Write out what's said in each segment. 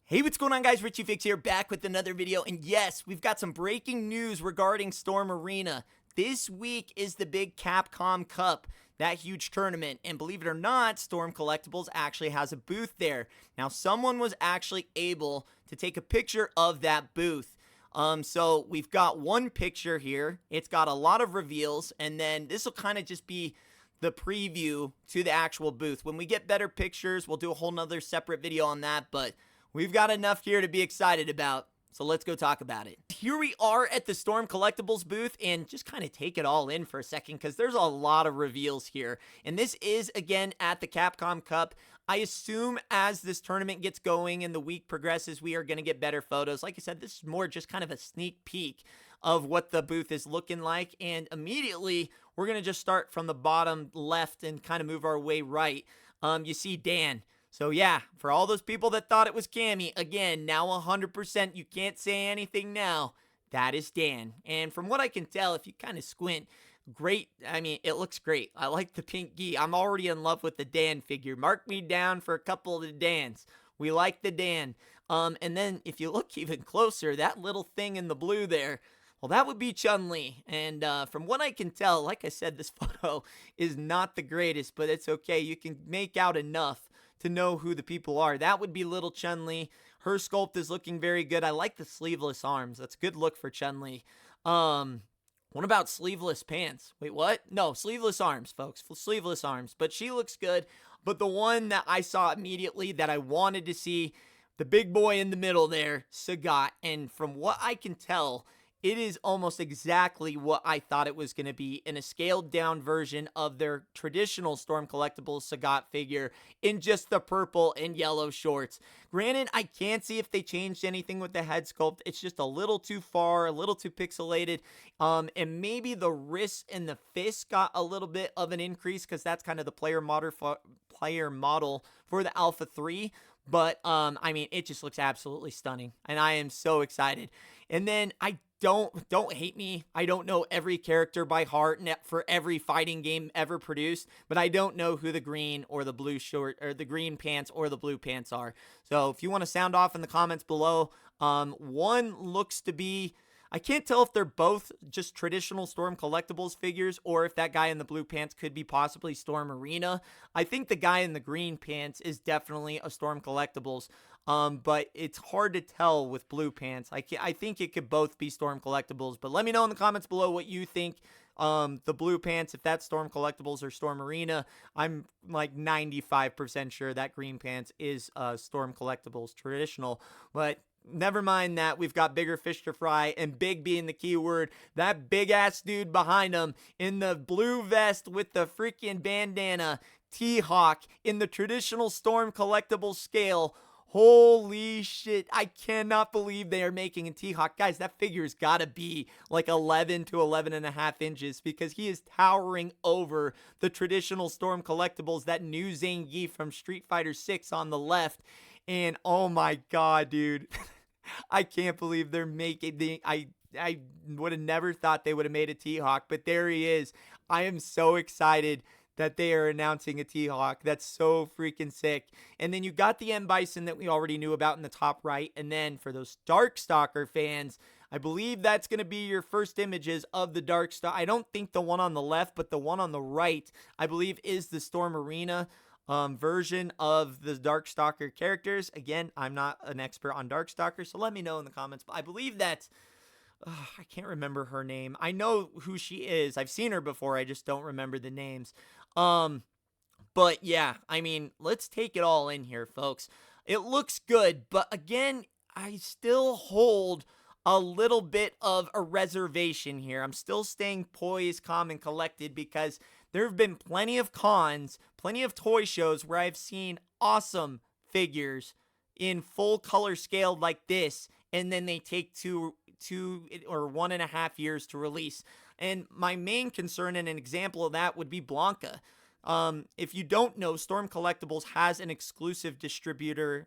Hey, what's going on, guys? Richie Fix here, back with another video. And yes, we've got some breaking news regarding Storm Arena. This week is the big Capcom Cup, that huge tournament. And believe it or not, Storm Collectibles actually has a booth there. Now, someone was actually able to take a picture of that booth. So we've got one picture here. It's got a lot of reveals, and then this will kind of just be the preview to the actual booth. When we get better pictures, we'll do a whole nother separate video on that, but we've got enough here to be excited about, so let's go talk about it. Here we are at the Storm Collectibles booth, and just kind of take it all in for a second because there's a lot of reveals here. And this is, again, at the Capcom Cup. I assume as this tournament gets going and the week progresses, we are going to get better photos. Like I said, this is more just kind of a sneak peek of what the booth is looking like. And immediately, we're going to just start from the bottom left and kind of move our way right. You see Dan. So yeah, for all those people that thought it was CAMMY, again, now 100%, you can't say anything now, that is Dan. And from what I can tell, if you kind of squint, great, I mean, it looks great. I like the pink gi. I'm already in love with the Dan figure. Mark me down for a couple of the Dans. We like the Dan. And then if you look even closer, that little thing in the blue there, well, that would be Chun-Li. And from what I can tell, like I said, this photo is not the greatest, but it's okay. You can make out enough to know who the people are. That would be little Chun-Li. Her sculpt is looking very good. I like the sleeveless arms. That's a good look for Chun-Li. What about sleeveless pants? Wait, what? No, sleeveless arms, folks. Sleeveless arms. But she looks good. But the one that I saw immediately that I wanted to see, the big boy in the middle there, Sagat. And from what I can tell, it is almost exactly what I thought it was going to be, in a scaled down version of their traditional Storm Collectibles Sagat figure in just the purple and yellow shorts. Granted, I can't see if they changed anything with the head sculpt. It's just a little too far, a little too pixelated. And maybe the wrist and the fist got a little bit of an increase because that's kind of the player model for the Alpha 3. But, I mean, it just looks absolutely stunning. And I am so excited. And then don't hate me. I don't know every character by heart for every fighting game ever produced, but I don't know who the green or the blue short or the green pants or the blue pants are. So if you want to sound off in the comments below, one looks to be, I can't tell if they're both just traditional Storm Collectibles figures or if that guy in the blue pants could be possibly Storm Arena. I think the guy in the green pants is definitely a Storm Collectibles, but it's hard to tell with blue pants. I think it could both be Storm Collectibles, but let me know in the comments below what you think. The blue pants, if that's Storm Collectibles or Storm Arena. I'm like 95% sure that green pants is Storm Collectibles traditional, but never mind that. We've got bigger fish to fry, and big being the key word. That big ass dude behind him in the blue vest with the freaking bandana, T-Hawk, in the traditional Storm Collectibles scale. Holy shit, I cannot believe they are making a T-Hawk. Guys, that figure's got to be like 11 to 11 and a half inches because he is towering over the traditional Storm Collectibles, that new ZANGIEF from Street Fighter 6 on the left. And oh my god, dude. I can't believe they're making the, I would have never thought they would have made a T-Hawk, but there he is. I am so excited that they are announcing a T-Hawk. That's so freaking sick. And then you got the M Bison that we already knew about in the top right. And then for those Darkstalker fans, I believe that's going to be your first images of the Darkstalker. I don't think the one on the left, but the one on the right, I believe, is the Storm Arena version of the Darkstalker characters. Again, I'm not an expert on Darkstalker, so let me know in the comments. But I believe that, I can't remember her name. I know who she is. I've seen her before. I just don't remember the names. But yeah, I mean, let's take it all in here, folks. It looks good, but again, I still hold a little bit of a reservation here. I'm still staying poised, calm, and collected because there have been plenty of cons, plenty of toy shows where I've seen awesome figures in full color scale like this, and then they take two or 1.5 years to release. And my main concern and an example of that would be BLANKA. If you don't know, Storm Collectibles has an exclusive distributor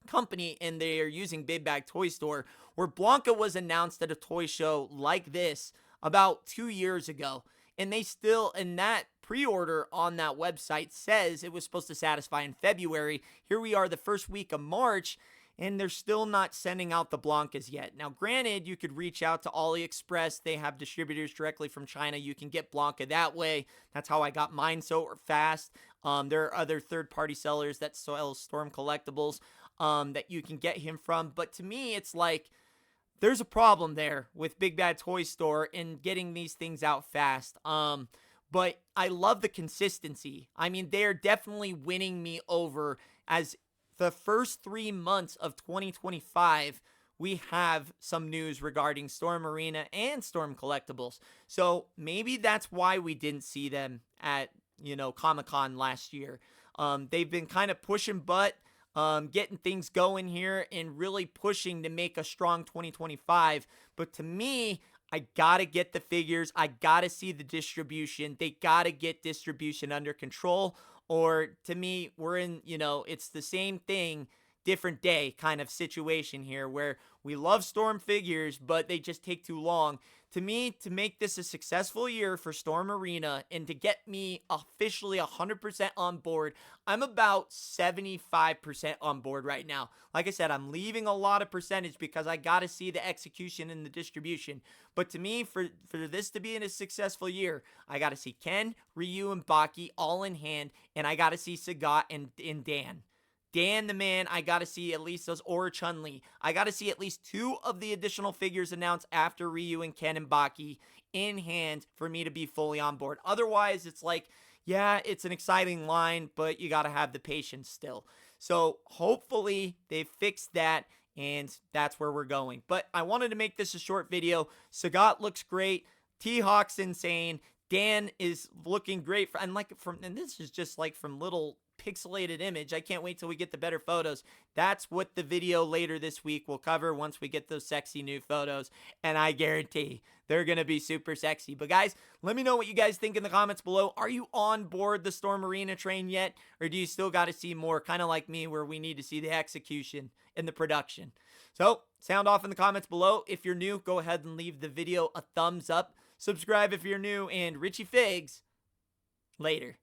company, and they are using Big Bag Toy Store, where BLANKA was announced at a toy show like this about 2 years ago. And they still, in that pre-order on that website says it was supposed to satisfy in February. Here we are the first week of March, and they're still not sending out the Blankas yet. Now, granted, you could reach out to AliExpress. They have distributors directly from China. You can get Blanka that way. That's how I got mine so fast. There are other third-party sellers that sell Storm Collectibles that you can get him from. But to me, it's like there's a problem there with Big Bad Toy Store in getting these things out fast. But I love the consistency. I mean, they're definitely winning me over. As the first 3 months of 2025, we have some news regarding Storm Arena and Storm Collectibles. So maybe that's why we didn't see them at, Comic-Con last year. They've been kind of pushing butt, getting things going here and really pushing to make a strong 2025. But to me, I gotta get the figures. I gotta see the distribution. They gotta get distribution under control. Or to me, we're in, it's the same thing, different day kind of situation here where we love Storm figures, but they just take too long. To me, to make this a successful year for Storm Arena and to get me officially 100% on board, I'm about 75% on board right now. Like I said, I'm leaving a lot of percentage because I got to see the execution and the distribution. But to me, for this to be in a successful year, I got to see Ken, Ryu, and Baki all in hand, and I got to see Sagat and Dan. Dan the man, I got to see at least those, or Chun-Li. I got to see at least 2 of the additional figures announced after Ryu and Ken and Baki in hand for me to be fully on board. Otherwise, it's like, yeah, it's an exciting line, but you got to have the patience still. So hopefully they fixed that, and that's where we're going. But I wanted to make this a short video. Sagat looks great. T-Hawk's insane. Dan is looking great. And this is just like from little pixelated image. I can't wait till we get the better photos. That's what the video later this week will cover once we get those sexy new photos, and I guarantee they're gonna be super sexy. But guys, let me know what you guys think in the comments below. Are you on board the Storm Arena train yet, or do you still got to see more, kind of like me, where we need to see the execution and the production? So sound off in the comments below. If you're new, go ahead and leave the video a thumbs up. Subscribe if you're new, and Richie Figs later.